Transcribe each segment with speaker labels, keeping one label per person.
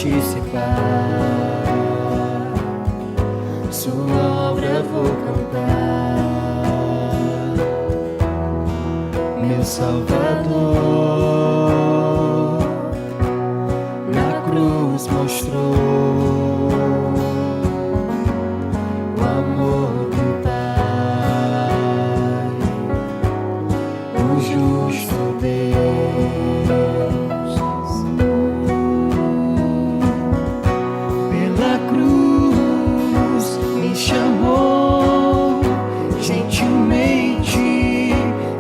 Speaker 1: participar. Sua obra vou cantar, meu Salvador na cruz mostrou o amor do Pai, o justo Deus. Pela cruz me chamou, gentilmente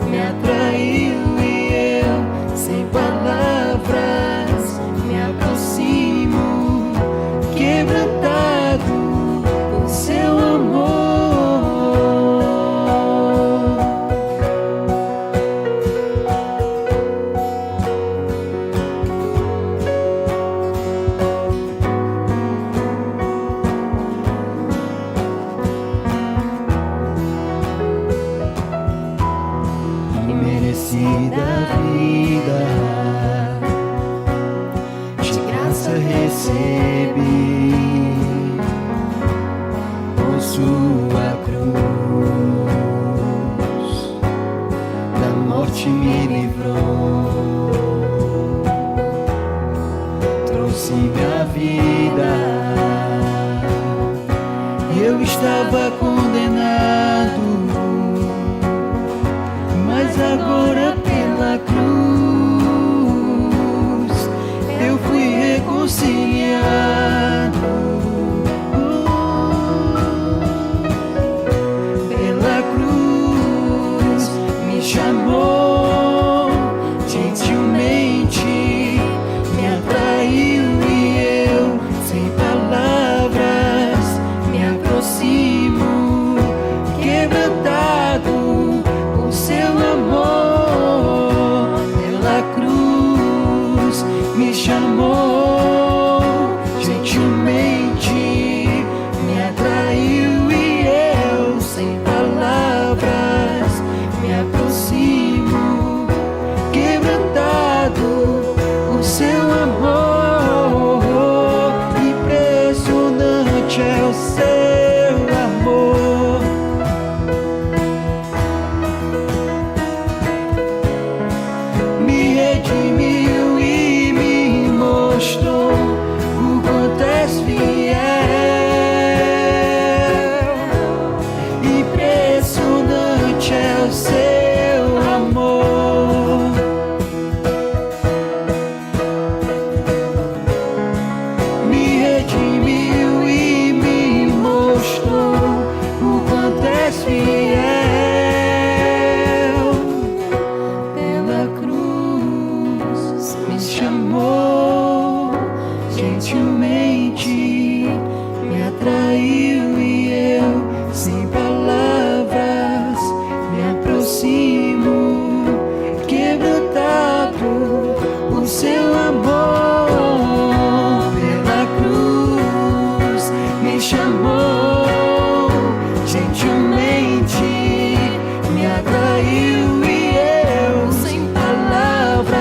Speaker 1: me atraiu e eu, sem palavras, me aproximo, quebrantado por seu amor. Imerecida vida, de graça recebi, por sua cruz, da morte me livrou, trouxe-me a vida. Eu estava condenado, mas agora pela cruz eu fui reconciliado. Pela cruz me chamou, gentilmente me atraiu e eu, sem palavras, me aproximo, quebrantado por seu amor. Pela cruz me chamou, gentilmente me atraiu e eu, sem palavras, me aproximo, quebrantado por seu amor. Impressionante é o seu amor. Me redimiu e me mostrou o quanto és fiel. Impressionante é o seu amor. Me redimiu e me mostrou o quanto és fiel. Pela cruz me chamou, gentilmente me atraiu e eu, sem palavras, me aproximo, quebrantado por seu amor. Pela cruz me chamou, gentilmente me atraiu e eu, sem palavras,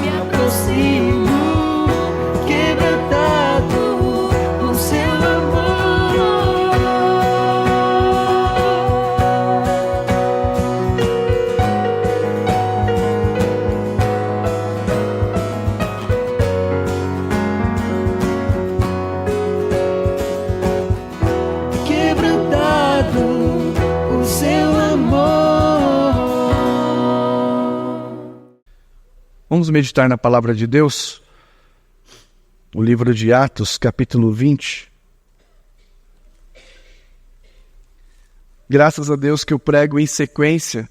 Speaker 1: me aproximo, quebrantado por seu amor. Quebrantado por seu amor.
Speaker 2: Vamos meditar na palavra de Deus, o livro de Atos, capítulo 20. Graças a Deus que eu prego em sequência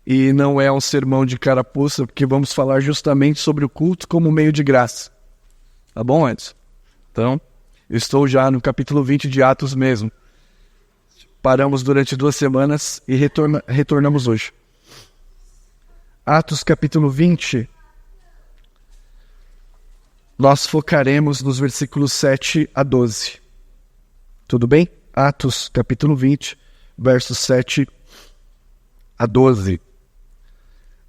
Speaker 2: e não é um sermão de carapuça, porque vamos falar justamente sobre o culto como meio de graça. Tá bom, Edson? Então, eu estou já no capítulo 20 de Atos mesmo. Paramos durante 2 semanas e retornamos hoje. Atos capítulo 20, nós focaremos nos versículos 7 a 12. Tudo bem? Atos capítulo 20, versos 7 a 12.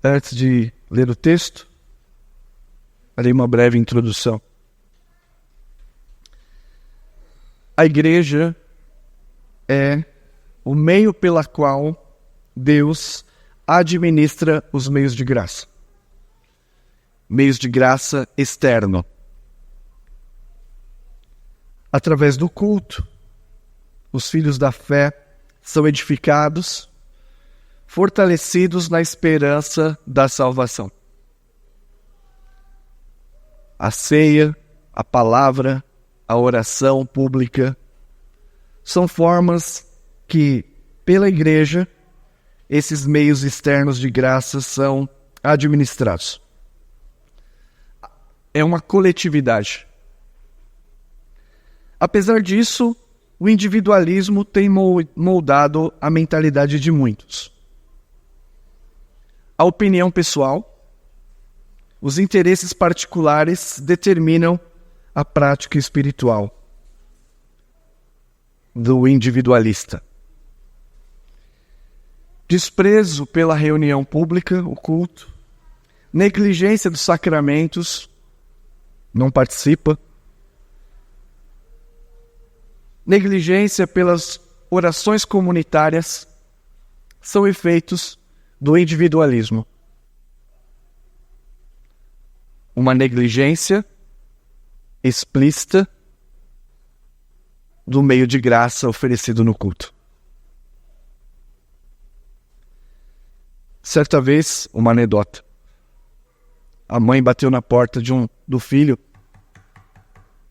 Speaker 2: Antes de ler o texto, ali uma breve introdução. A igreja é o meio pela qual Deus administra os meios de graça. Meios de graça externo. Através do culto, os filhos da fé são edificados, fortalecidos na esperança da salvação. A ceia, a palavra, a oração pública são formas que, pela igreja, esses meios externos de graça são administrados. É uma coletividade. Apesar disso, o individualismo tem moldado a mentalidade de muitos. A opinião pessoal, os interesses particulares determinam a prática espiritual do individualista. Desprezo pela reunião pública, o culto, negligência dos sacramentos, não participa, negligência pelas orações comunitárias são efeitos do individualismo. Uma negligência explícita do meio de graça oferecido no culto. Certa vez, uma anedota. A mãe bateu na porta do filho.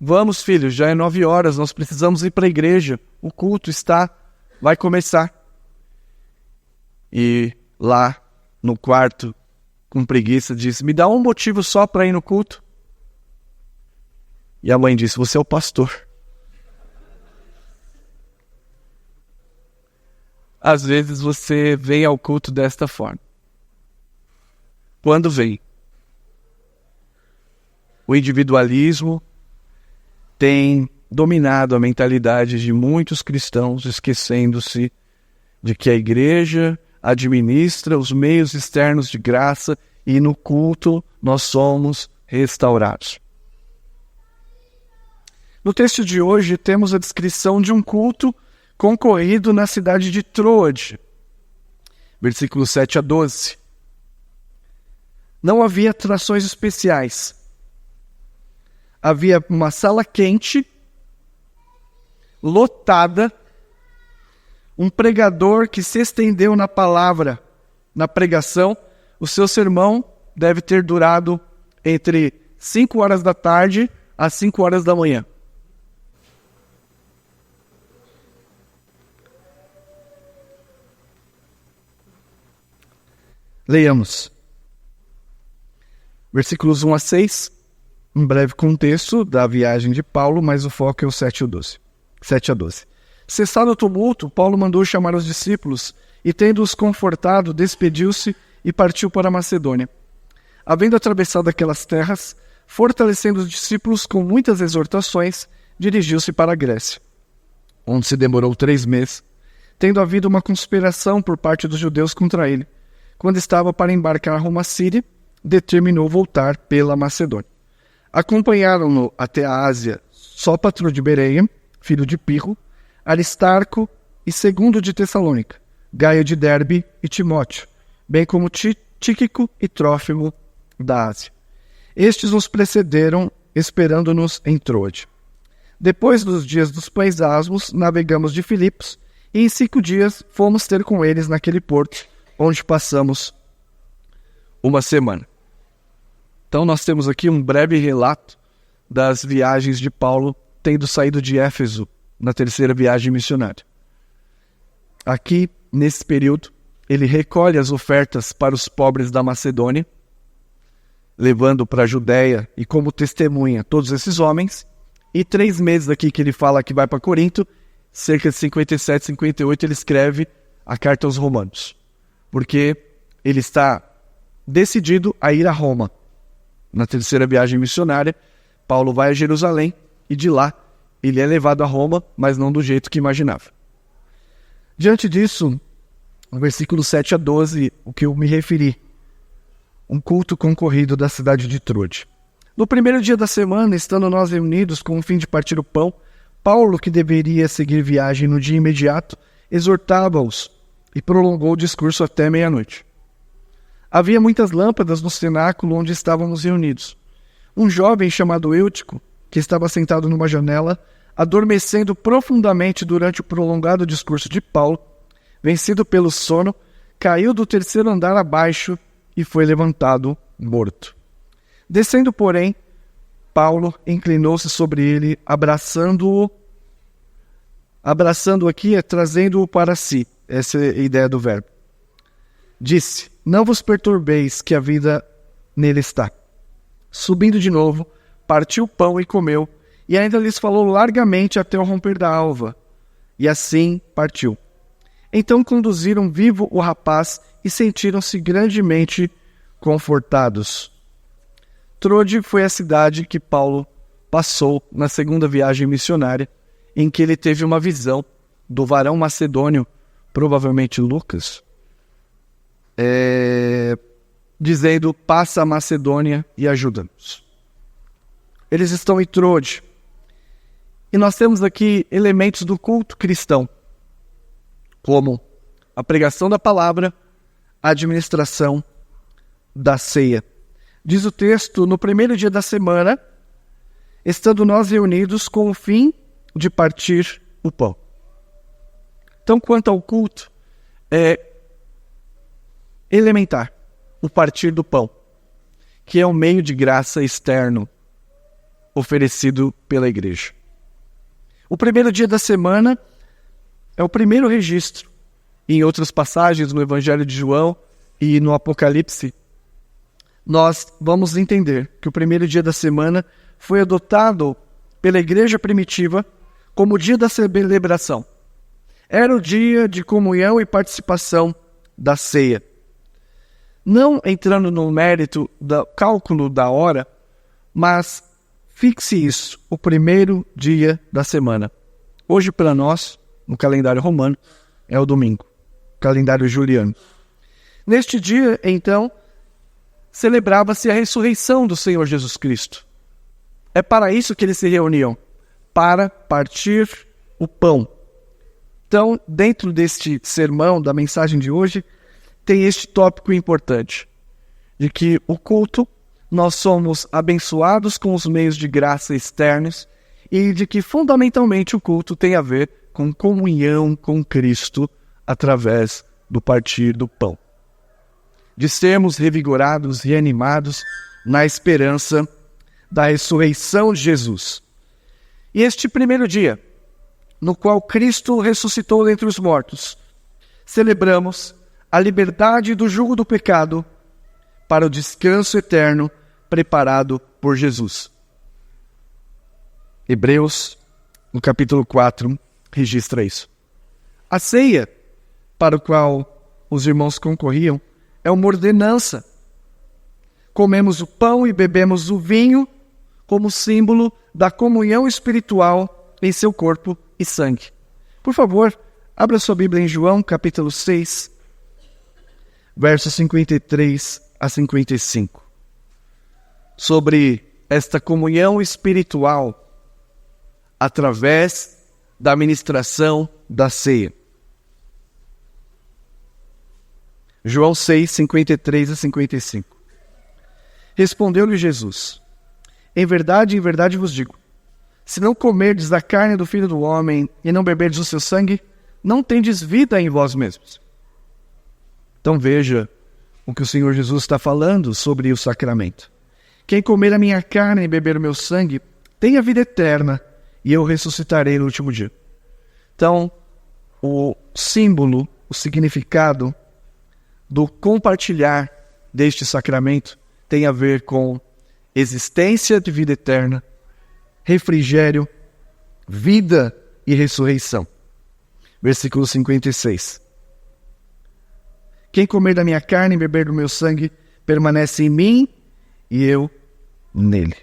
Speaker 2: Vamos, filho, já é 9 horas, nós precisamos ir para a igreja. O culto vai começar. E lá no quarto, com preguiça, disse, me dá um motivo só para ir no culto. E a mãe disse, você é o pastor. Às vezes você vem ao culto desta forma. Quando vem? O individualismo tem dominado a mentalidade de muitos cristãos, esquecendo-se de que a igreja administra os meios externos de graça e no culto nós somos restaurados. No texto de hoje temos a descrição de um culto concorrido na cidade de Troade, versículos 7 a 12. Não havia atrações especiais. Havia uma sala quente, lotada, um pregador que se estendeu na palavra, na pregação. O seu sermão deve ter durado entre 5 horas da tarde às 5 horas da manhã. Leiamos. Versículos 1 a 6, um breve contexto da viagem de Paulo, mas o foco é o 7 a 12. Cessado o tumulto, Paulo mandou chamar os discípulos e, tendo-os confortado, despediu-se e partiu para a Macedônia. Havendo atravessado aquelas terras, fortalecendo os discípulos com muitas exortações, dirigiu-se para a Grécia, onde se demorou 3 meses, tendo havido uma conspiração por parte dos judeus contra ele. Quando estava para embarcar rumo à Síria, determinou voltar pela Macedônia. Acompanharam-no até a Ásia Sópatro de Bereia, filho de Pirro, Aristarco e Segundo de Tessalônica, Gaio de Derbe e Timóteo, bem como Tíquico e Trófimo da Ásia. Estes nos precederam, esperando-nos em Troade. Depois dos dias dos pães asmos, navegamos de Filipos, e em 5 dias fomos ter com eles naquele porto, onde passamos uma semana. Então nós temos aqui um breve relato das viagens de Paulo, tendo saído de Éfeso na 3ª viagem missionária. Aqui, nesse período, ele recolhe as ofertas para os pobres da Macedônia, levando para a Judéia e como testemunha todos esses homens, e 3 meses aqui que ele fala que vai para Corinto, cerca de 57, 58, ele escreve a carta aos Romanos, porque ele está decidido a ir a Roma. Na 3ª viagem missionária, Paulo vai a Jerusalém e de lá ele é levado a Roma, mas não do jeito que imaginava. Diante disso, no versículo 7 a 12, o que eu me referi, um culto concorrido da cidade de Troade. No primeiro dia da semana, estando nós reunidos com o fim de partir o pão, Paulo, que deveria seguir viagem no dia imediato, exortava-os e prolongou o discurso até meia-noite. Havia muitas lâmpadas no cenáculo onde estávamos reunidos. Um jovem chamado Eutico, que estava sentado numa janela, adormecendo profundamente durante o prolongado discurso de Paulo, vencido pelo sono, caiu do terceiro andar abaixo e foi levantado morto. Descendo, porém, Paulo inclinou-se sobre ele, abraçando-o aqui, trazendo-o para si. Essa é a ideia do verbo. Disse: não vos perturbeis, que a vida nele está. Subindo de novo, partiu o pão e comeu, e ainda lhes falou largamente até o romper da alva. E assim partiu. Então conduziram vivo o rapaz e sentiram-se grandemente confortados. Trode foi a cidade que Paulo passou na segunda viagem missionária, em que ele teve uma visão do varão macedônio, provavelmente Lucas, dizendo: passa a Macedônia e ajuda-nos. Eles estão em Trode. E nós temos aqui elementos do culto cristão, como a pregação da palavra, a administração da ceia. Diz o texto: no primeiro dia da semana, estando nós reunidos com o fim de partir o pão. Então, quanto ao culto, é elementar o partir do pão, que é um meio de graça externo oferecido pela igreja. O primeiro dia da semana é o primeiro registro. Em outras passagens no Evangelho de João e no Apocalipse, nós vamos entender que o primeiro dia da semana foi adotado pela igreja primitiva como o dia da celebração. Era o dia de comunhão e participação da ceia. Não entrando no mérito do cálculo da hora, mas fixe isso, o primeiro dia da semana. Hoje, para nós, no calendário romano, é o domingo, calendário juliano. Neste dia, então, celebrava-se a ressurreição do Senhor Jesus Cristo. É para isso que eles se reuniam, para partir o pão. Então, dentro deste sermão, da mensagem de hoje, tem este tópico importante, de que o culto, nós somos abençoados com os meios de graça externos e de que, fundamentalmente, o culto tem a ver com comunhão com Cristo através do partir do pão. De sermos revigorados, reanimados na esperança da ressurreição de Jesus. E este primeiro dia, no qual Cristo ressuscitou dentre os mortos, celebramos a liberdade do jugo do pecado para o descanso eterno preparado por Jesus. Hebreus, no capítulo 4, registra isso. A ceia, para a qual os irmãos concorriam, é uma ordenança. Comemos o pão e bebemos o vinho como símbolo da comunhão espiritual em seu corpo e sangue. Por favor, abra sua Bíblia em João, capítulo 6, versos 53 a 55. Sobre esta comunhão espiritual através da ministração da ceia. João 6, 53 a 55. Respondeu-lhe Jesus: em verdade vos digo, se não comerdes da carne do Filho do Homem e não beberdes o seu sangue, não tendes vida em vós mesmos. Então veja o que o Senhor Jesus está falando sobre o sacramento. Quem comer a minha carne e beber o meu sangue, tem a vida eterna, e eu ressuscitarei no último dia. Então, o símbolo, o significado do compartilhar deste sacramento tem a ver com existência de vida eterna, refrigério, vida e ressurreição. Versículo 56. Quem comer da minha carne e beber do meu sangue, permanece em mim e eu nele.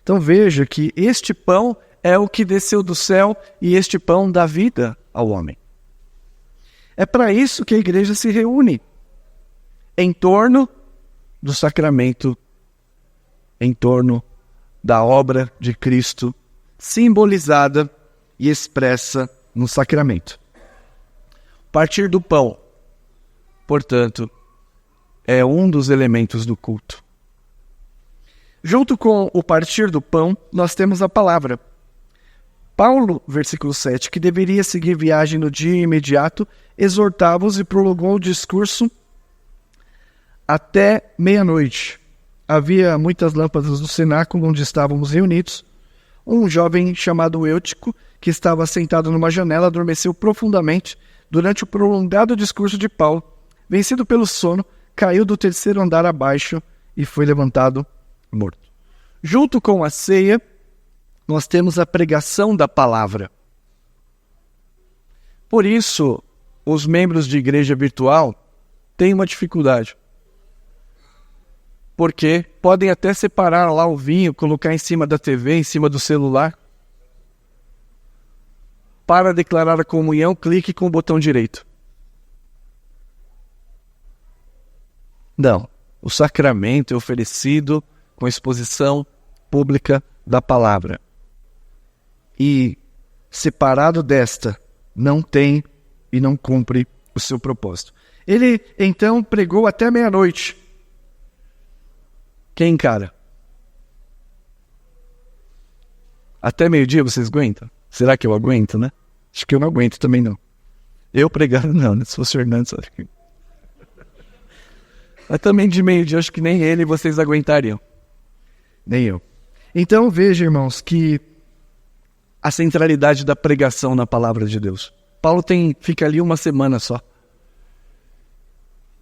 Speaker 2: Então veja que este pão é o que desceu do céu e este pão dá vida ao homem. É para isso que a igreja se reúne em torno do sacramento em torno da obra de Cristo, simbolizada e expressa no sacramento. Partir do pão, portanto, é um dos elementos do culto. Junto com o partir do pão, nós temos a palavra. Paulo, versículo 7, que deveria seguir viagem no dia imediato, exortava-os e prolongou o discurso até meia-noite. Havia muitas lâmpadas no cenáculo onde estávamos reunidos. Um jovem chamado Eutico, que estava sentado numa janela, adormeceu profundamente durante o prolongado discurso de Paulo. Vencido pelo sono, caiu do terceiro andar abaixo e foi levantado morto. Junto com a ceia, nós temos a pregação da palavra. Por isso, os membros de igreja virtual têm uma dificuldade. Porque podem até separar lá o vinho, colocar em cima da TV, em cima do celular. Para declarar a comunhão, clique com o botão direito. Não. O sacramento é oferecido com exposição pública da palavra. E, separado desta, não tem e não cumpre o seu propósito. Ele, então, pregou até meia-noite. Quem encara? Até meio-dia vocês aguentam? Será que eu aguento, né? Acho que eu não aguento também, não. Eu pregar, não, né? Se fosse o Hernandes, acho que... Mas também de meio-dia, acho que nem ele e vocês aguentariam. Nem eu. Então, veja, irmãos, que a centralidade da pregação na palavra de Deus. Paulo fica ali uma semana só.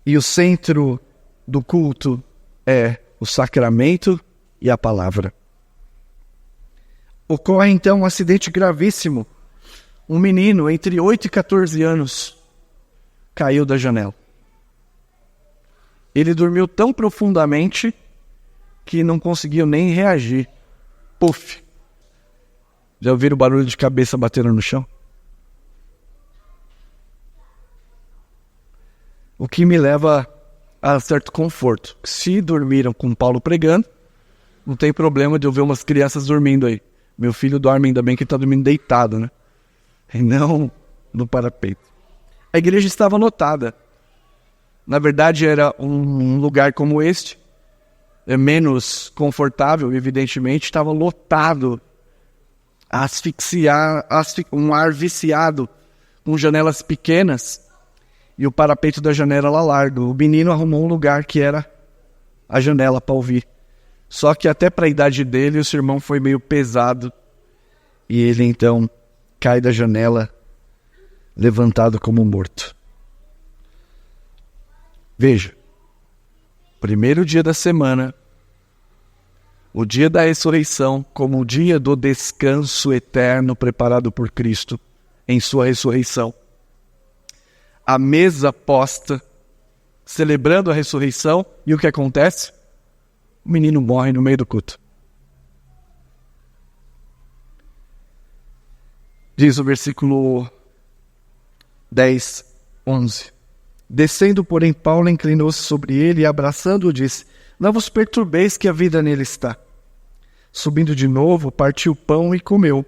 Speaker 2: E o centro do culto é o sacramento e a palavra. Ocorre então um acidente gravíssimo. Um menino entre 8 e 14 anos caiu da janela. Ele dormiu tão profundamente que não conseguiu nem reagir. Puf! Já ouviram o barulho de cabeça batendo no chão? O que me leva a certo conforto. Se dormiram com Paulo pregando, não tem problema de eu ver umas crianças dormindo aí. Meu filho dorme, ainda bem que ele está dormindo deitado, né? E não no parapeito. A igreja estava lotada. Na verdade, era um lugar como este, menos confortável, evidentemente, estava lotado, a asfixiar, um ar viciado, com janelas pequenas, e o parapeito da janela lá largo. O menino arrumou um lugar que era a janela para ouvir. Só que até para a idade dele, o sermão foi meio pesado, e ele então cai da janela, levantado como morto. Veja, primeiro dia da semana, o dia da ressurreição, como o dia do descanso eterno preparado por Cristo em sua ressurreição. A mesa posta, celebrando a ressurreição, e o que acontece? O menino morre no meio do culto. Diz o versículo 10, 11. Descendo, porém, Paulo inclinou-se sobre ele e, abraçando-o, disse: não vos perturbeis, que a vida nele está. Subindo de novo, partiu o pão e comeu.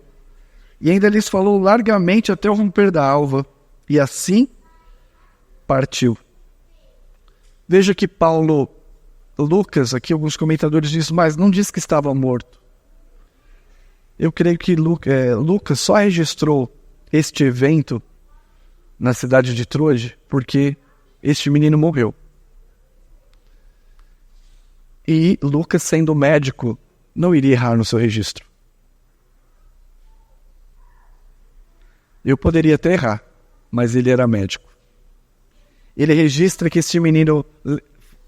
Speaker 2: E ainda lhes falou largamente até o romper da alva. E assim partiu. Veja que Lucas, aqui alguns comentadores dizem, mas não diz que estava morto. Eu creio que Lucas só registrou este evento na cidade de Troade porque este menino morreu. E Lucas, sendo médico, não iria errar no seu registro. Eu poderia até errar, mas ele era médico. Ele registra que este menino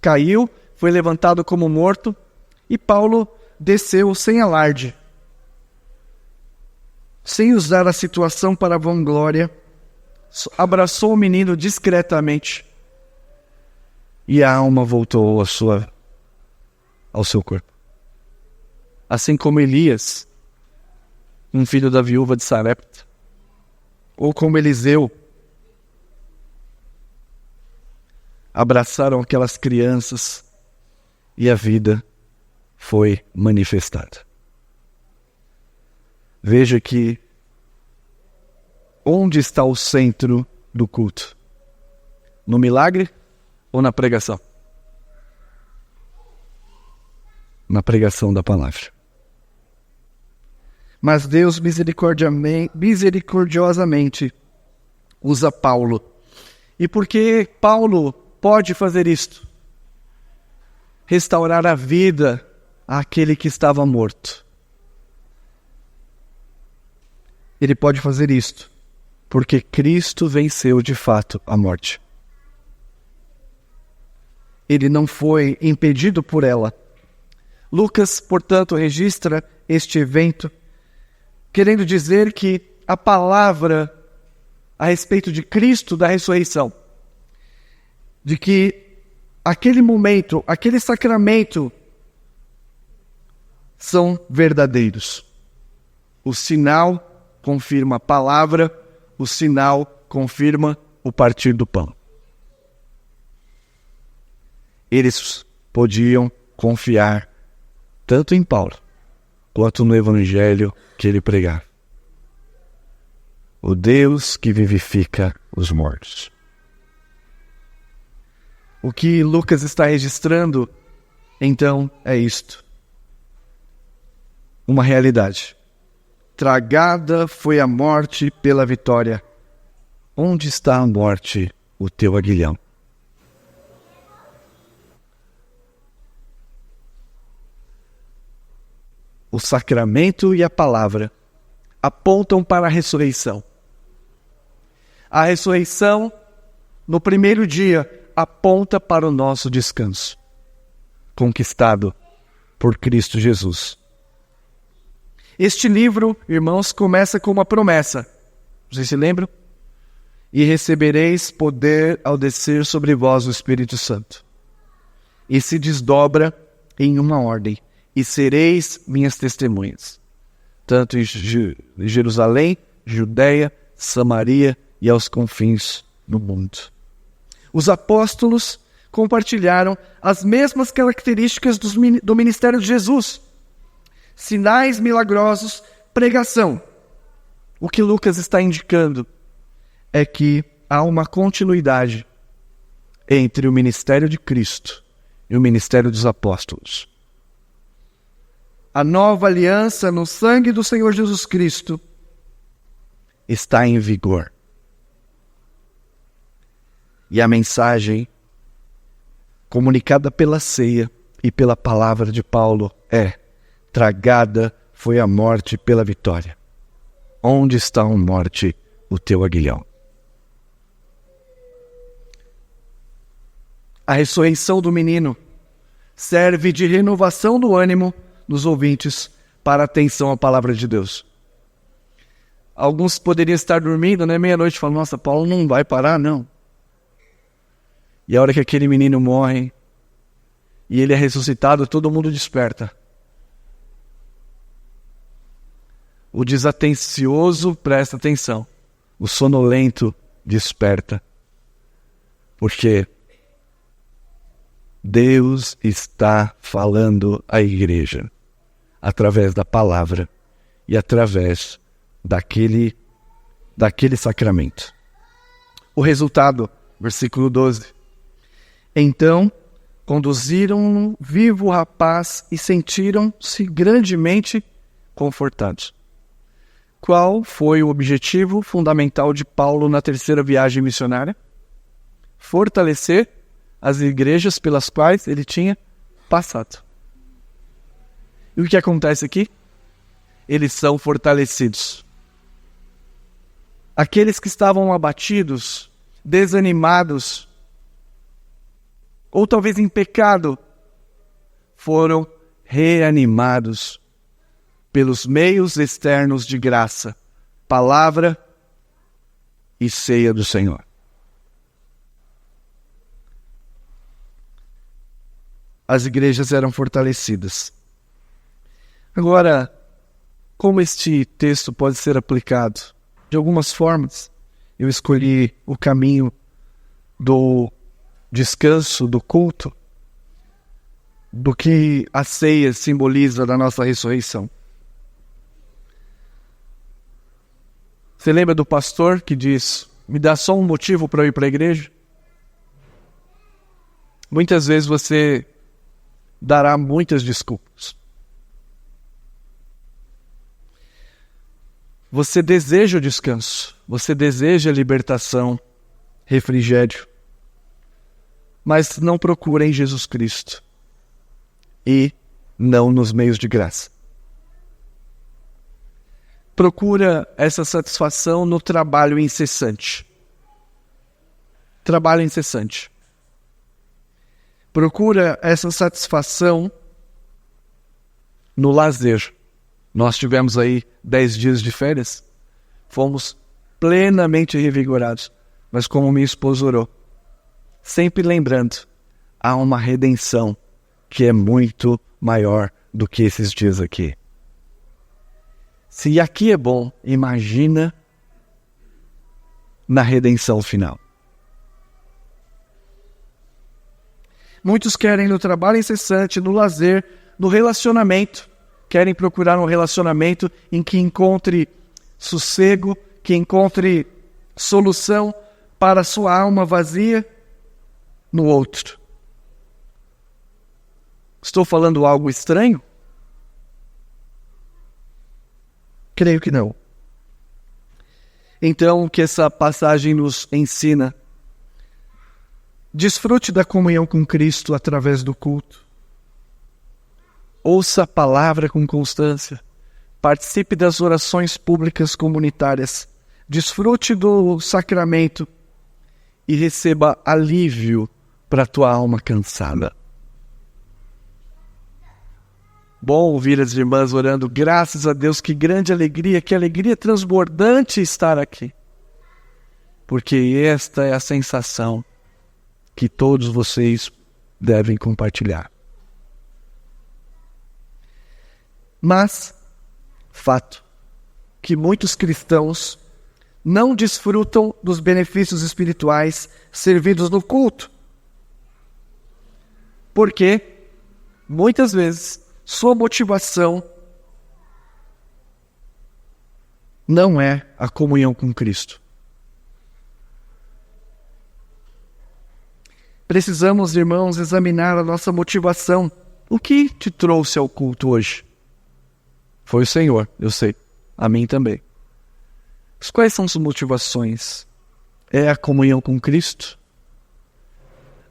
Speaker 2: caiu, foi levantado como morto, e Paulo desceu sem alarde, sem usar a situação para vanglória, abraçou o menino discretamente, e a alma voltou ao seu corpo. Assim como Elias, um filho da viúva de Sarepta, ou como Eliseu, abraçaram aquelas crianças e a vida foi manifestada. Veja que onde está o centro do culto? No milagre ou na pregação? Na pregação da palavra. Mas Deus misericordiosamente usa Paulo. E por que Paulo pode fazer isto? Restaurar a vida àquele que estava morto. Ele pode fazer isto porque Cristo venceu de fato a morte. Ele não foi impedido por ela. Lucas, portanto, registra este evento, querendo dizer que a palavra a respeito de Cristo, da ressurreição, de que aquele momento, aquele sacramento são verdadeiros. O sinal confirma a palavra, o sinal confirma o partir do pão. Eles podiam confiar tanto em Paulo, quanto no evangelho que ele pregava. O Deus que vivifica os mortos. O que Lucas está registrando, então, é isto. Uma realidade. Tragada foi a morte pela vitória. Onde está a morte, o teu aguilhão? O sacramento e a palavra apontam para a ressurreição. A ressurreição, no primeiro dia, aponta para o nosso descanso, conquistado por Cristo Jesus. Este livro, irmãos, começa com uma promessa. Vocês se lembram? E recebereis poder ao descer sobre vós o Espírito Santo. E se desdobra em uma ordem. E sereis minhas testemunhas, tanto em Jerusalém, Judeia, Samaria e aos confins do mundo. Os apóstolos compartilharam as mesmas características do ministério de Jesus. Sinais milagrosos, pregação. O que Lucas está indicando é que há uma continuidade entre o ministério de Cristo e o ministério dos apóstolos. A nova aliança no sangue do Senhor Jesus Cristo está em vigor. E a mensagem comunicada pela ceia e pela palavra de Paulo é: tragada foi a morte pela vitória. Onde está, a morte, o teu aguilhão? A ressurreição do menino serve de renovação do ânimo dos ouvintes para atenção à palavra de Deus. Alguns poderiam estar dormindo, né? Meia-noite, falam: nossa, Paulo não vai parar, não. E a hora que aquele menino morre e ele é ressuscitado, todo mundo desperta. O desatencioso presta atenção. O sonolento desperta. Porque Deus está falando à igreja através da palavra e através daquele sacramento. O resultado, versículo 12. Então, conduziram-no vivo o rapaz e sentiram-se grandemente confortados. Qual foi o objetivo fundamental de Paulo na terceira viagem missionária? Fortalecer as igrejas pelas quais ele tinha passado. E o que acontece aqui? Eles são fortalecidos. Aqueles que estavam abatidos, desanimados, ou talvez em pecado, foram reanimados pelos meios externos de graça, palavra e ceia do Senhor. As igrejas eram fortalecidas. Agora, como este texto pode ser aplicado? De algumas formas, eu escolhi o caminho do descanso, do culto, do que a ceia simboliza da nossa ressurreição. Você lembra do pastor que diz: me dá só um motivo para eu ir para a igreja? Muitas vezes você dará muitas desculpas. Você deseja o descanso, você deseja a libertação, refrigério, mas não procura em Jesus Cristo e não nos meios de graça. Procura essa satisfação no trabalho incessante. Trabalho incessante. Procura essa satisfação no lazer. Nós tivemos aí 10 dias de férias, fomos plenamente revigorados, mas como minha esposa orou, sempre lembrando, há uma redenção que é muito maior do que esses dias aqui. Se aqui é bom, imagina na redenção final. Muitos querem no trabalho incessante, no lazer, no relacionamento. Querem procurar um relacionamento em que encontre sossego, que encontre solução para a sua alma vazia no outro. Estou falando algo estranho? Creio que não. Então, o que essa passagem nos ensina? Desfrute da comunhão com Cristo através do culto. Ouça a palavra com constância. Participe das orações públicas comunitárias. Desfrute do sacramento e receba alívio para a tua alma cansada. Bom ouvir as irmãs orando, graças a Deus, que grande alegria, que alegria transbordante estar aqui. Porque esta é a sensação que todos vocês devem compartilhar. Mas, fato, que muitos cristãos não desfrutam dos benefícios espirituais servidos no culto. Porque, muitas vezes, sua motivação não é a comunhão com Cristo. Precisamos, irmãos, examinar a nossa motivação. O que te trouxe ao culto hoje? Foi o Senhor, eu sei. A mim também. Mas quais são suas motivações? É a comunhão com Cristo?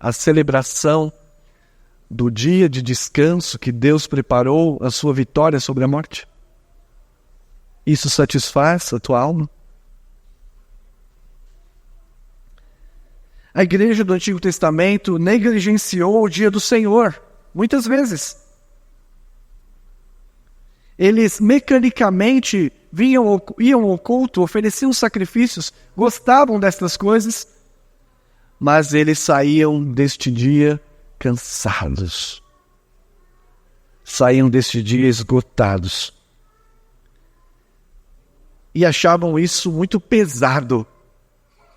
Speaker 2: A celebração do dia de descanso que Deus preparou, a sua vitória sobre a morte? Isso satisfaz a tua alma? A igreja do Antigo Testamento negligenciou o dia do Senhor, muitas vezes. Eles mecanicamente iam ao culto, ofereciam sacrifícios, gostavam destas coisas, mas eles saíam deste dia cansados. Saíam deste dia esgotados. E achavam isso muito pesado.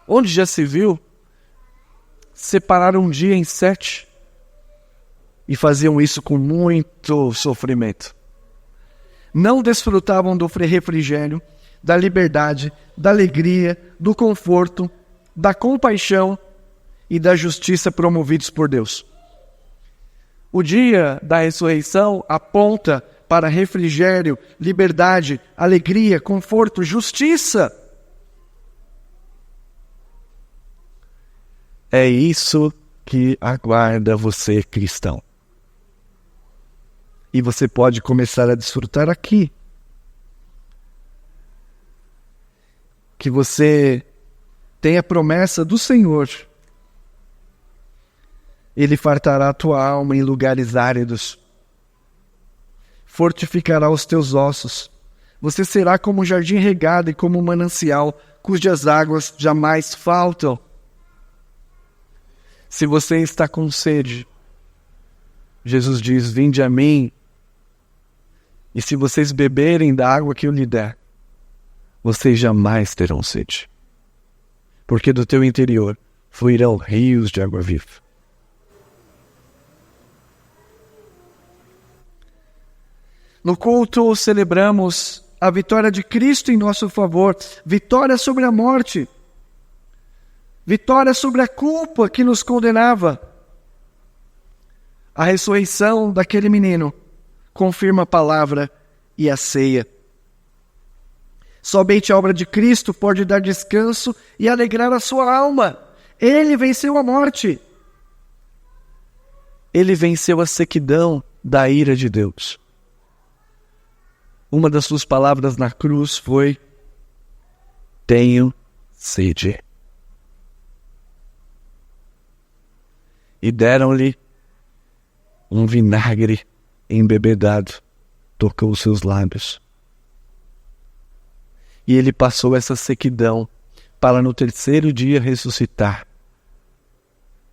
Speaker 2: Onde já se viu separar um dia em 7 e faziam isso com muito sofrimento. Não desfrutavam do refrigério, da liberdade, da alegria, do conforto, da compaixão e da justiça promovidos por Deus. O dia da ressurreição aponta para refrigério, liberdade, alegria, conforto, justiça. É isso que aguarda você, cristão. E você pode começar a desfrutar aqui. Que você tem a promessa do Senhor. Ele fartará a tua alma em lugares áridos. Fortificará os teus ossos. Você será como um jardim regado e como um manancial, cujas águas jamais faltam. Se você está com sede, Jesus diz: vinde a mim, e se vocês beberem da água que eu lhe der, vocês jamais terão sede. Porque do teu interior fluirão rios de água viva. No culto celebramos a vitória de Cristo em nosso favor, vitória sobre a morte, vitória sobre a culpa que nos condenava. A ressurreição daquele menino confirma a palavra e a ceia. Somente a obra de Cristo pode dar descanso e alegrar a sua alma. Ele venceu a morte. Ele venceu a sequidão da ira de Deus. Uma das suas palavras na cruz foi: tenho sede. E deram-lhe um vinagre embebedado, tocou os seus lábios. E ele passou essa sequidão para no terceiro dia ressuscitar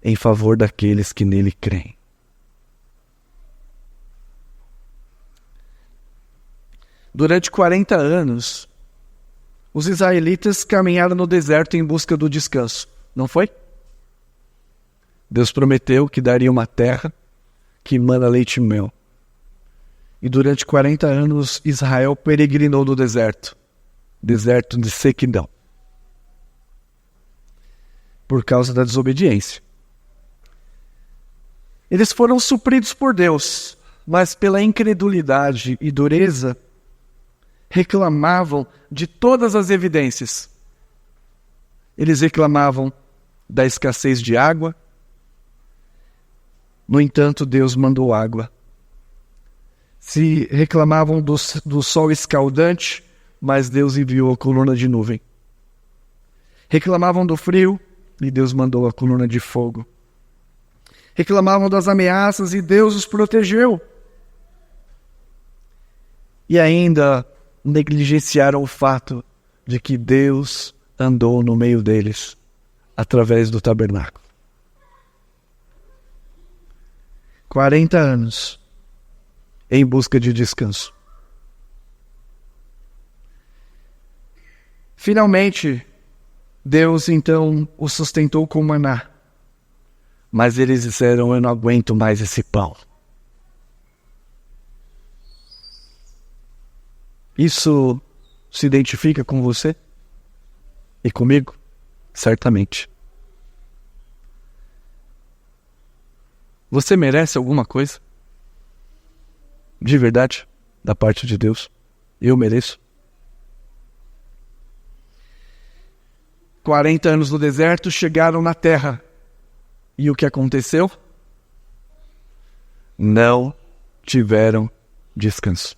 Speaker 2: em favor daqueles que nele creem. Durante 40 anos, os israelitas caminharam no deserto em busca do descanso, não foi? Deus prometeu que daria uma terra que mana leite e mel. E durante 40 anos, Israel peregrinou no deserto de sequidão, por causa da desobediência. Eles foram supridos por Deus, mas pela incredulidade e dureza, reclamavam de todas as evidências. Eles reclamavam da escassez de água. No entanto, Deus mandou água. Se reclamavam do sol escaldante, mas Deus enviou a coluna de nuvem. Reclamavam do frio, e Deus mandou a coluna de fogo. Reclamavam das ameaças, e Deus os protegeu. E ainda negligenciaram o fato de que Deus andou no meio deles, através do tabernáculo. 40 anos em busca de descanso. Finalmente, Deus então os sustentou com maná. Mas eles disseram: eu não aguento mais esse pão. Isso se identifica com você? E comigo? Certamente. Você merece alguma coisa? De verdade? Da parte de Deus? Eu mereço? 40 anos no deserto, chegaram na terra. E o que aconteceu? Não tiveram descanso.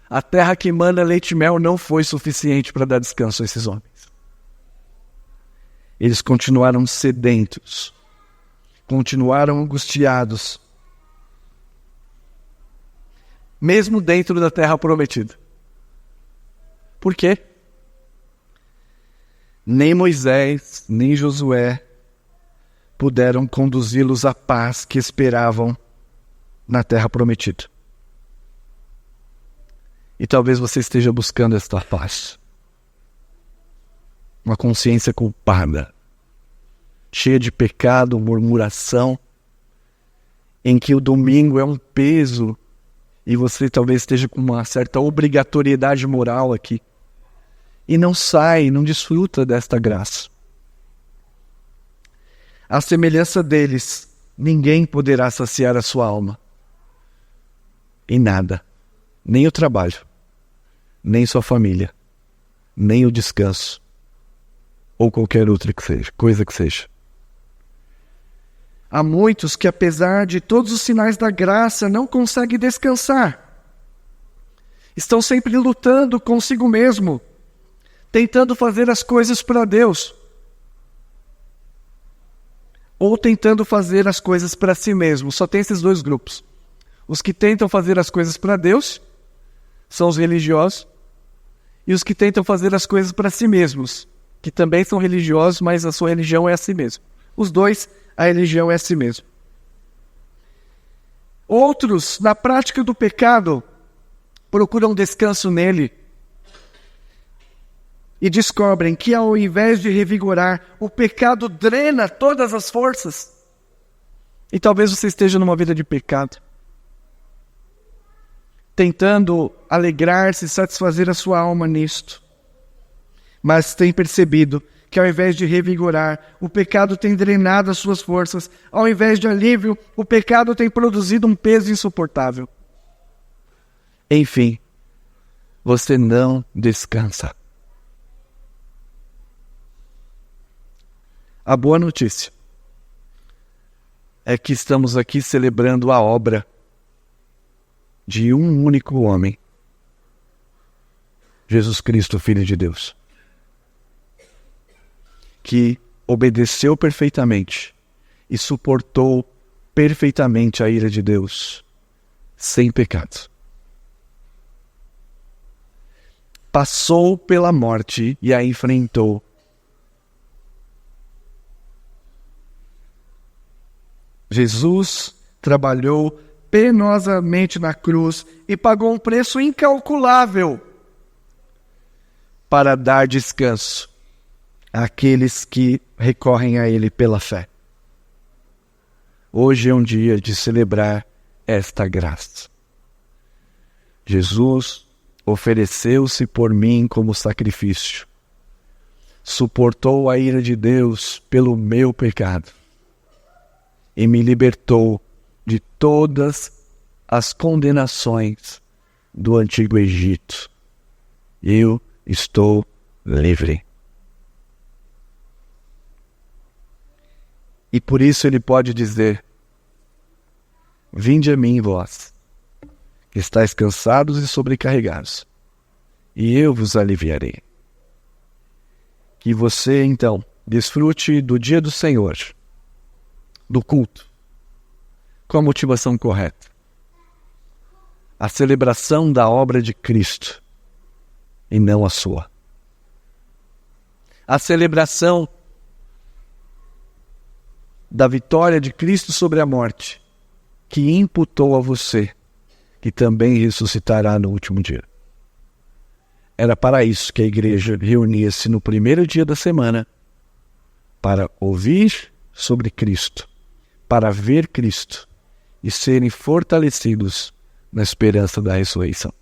Speaker 2: A terra que mana leite e mel não foi suficiente para dar descanso a esses homens. Eles continuaram sedentos, continuaram angustiados, mesmo dentro da terra prometida. Por quê? Nem Moisés, nem Josué puderam conduzi-los à paz que esperavam na terra prometida. E talvez você esteja buscando esta paz. Uma consciência culpada, cheia de pecado, murmuração, em que o domingo é um peso e você talvez esteja com uma certa obrigatoriedade moral aqui. E não sai, não desfruta desta graça. À semelhança deles, ninguém poderá saciar a sua alma. Em nada. Nem o trabalho, nem sua família, nem o descanso, ou qualquer outra coisa que seja. Há muitos que, apesar de todos os sinais da graça, não conseguem descansar. Estão sempre lutando consigo mesmo, tentando fazer as coisas para Deus, ou tentando fazer as coisas para si mesmo. Só tem esses dois grupos. Os que tentam fazer as coisas para Deus são os religiosos, e os que tentam fazer as coisas para si mesmos, que também são religiosos, mas a sua religião é a si mesmo. Os dois, a religião é a si mesmo. Outros, na prática do pecado, procuram descanso nele e descobrem que, ao invés de revigorar, o pecado drena todas as forças. E talvez você esteja numa vida de pecado. tentando alegrar-se e satisfazer a sua alma nisto. Mas tem percebido que ao invés de revigorar, o pecado tem drenado as suas forças. Ao invés de alívio, o pecado tem produzido um peso insuportável. Enfim, você não descansa. A boa notícia é que estamos aqui celebrando a obra de um único homem, Jesus Cristo, Filho de Deus, que obedeceu perfeitamente e suportou perfeitamente a ira de Deus, sem pecado. Passou pela morte e a enfrentou. Jesus trabalhou penosamente na cruz e pagou um preço incalculável para dar descanso àqueles que recorrem a Ele pela fé. Hoje é um dia de celebrar esta graça. Jesus ofereceu-se por mim como sacrifício, suportou a ira de Deus pelo meu pecado e me libertou de todas as condenações do antigo Egito. Eu estou livre. E por isso ele pode dizer: vinde a mim, vós, que estáis cansados e sobrecarregados, e eu vos aliviarei. Que você, então, desfrute do dia do Senhor, do culto, com a motivação correta. A celebração da obra de Cristo, e não a sua. A celebração da vitória de Cristo sobre a morte, que imputou a você, que também ressuscitará no último dia. Era para isso que a igreja reunia-se no primeiro dia da semana, para ouvir sobre Cristo, para ver Cristo e serem fortalecidos na esperança da ressurreição.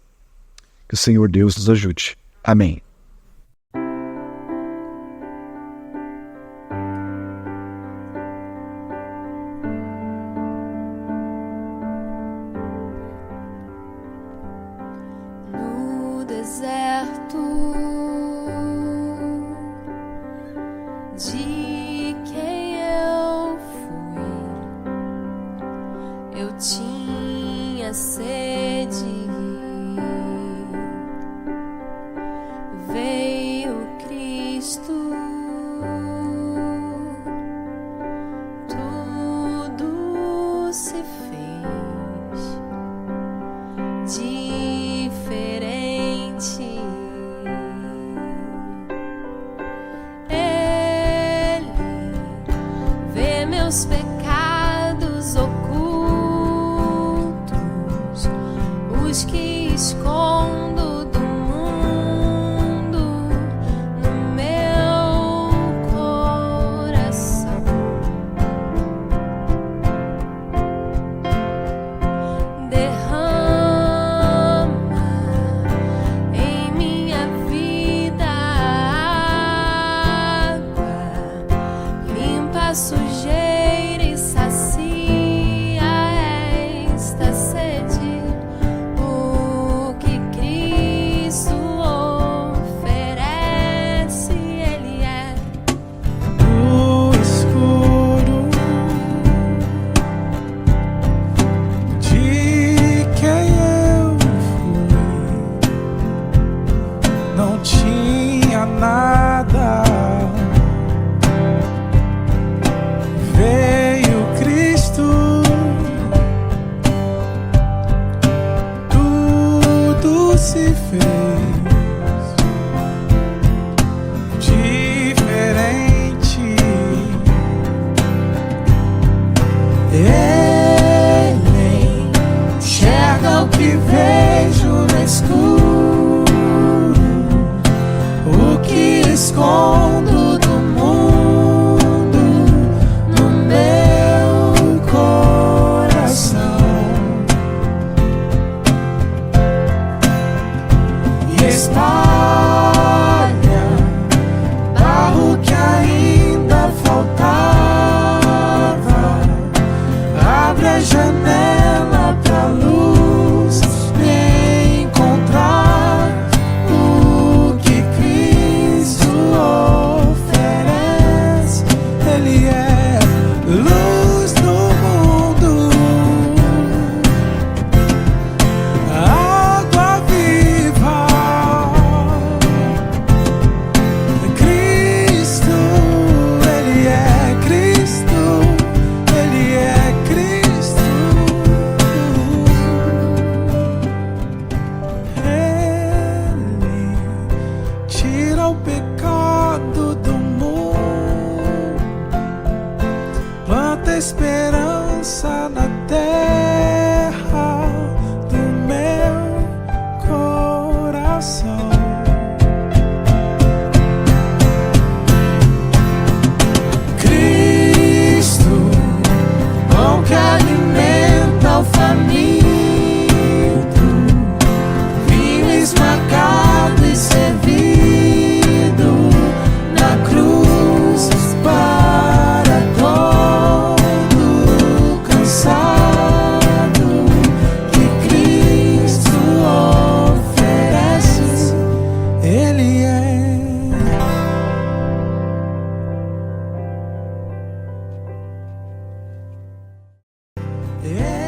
Speaker 2: Que o Senhor Deus nos ajude. Amém.
Speaker 3: No deserto de quem eu fui, eu tinha sede. Veio Cristo, tudo se fez diferente. Ele vê meus pecados ocultos, os que escondo do mundo no meu coração. Derrama em minha vida água, limpa a sujeira e sacia esta sede. O que Cristo oferece, Ele é.
Speaker 1: No escuro de quem eu fui, não tinha nada. Veio Cristo, tudo se fez diferente. Ele enxerga o que vejo no escuro, o que escondo do mundo no meu coração. espalha barro que ainda faltava. Abre a janela pra luz me encontrar. O que Cristo oferece, Ele é luz do mundo, água viva. Cristo, Ele é Cristo, Ele é Cristo. Ele tira o pecado do mundo, planta esperança na terra do meu coração. Cristo, pão que alimenta o faminto, vinho esmagado e servido na cruz para todo cansado, que Cristo oferece, Ele é. Yeah.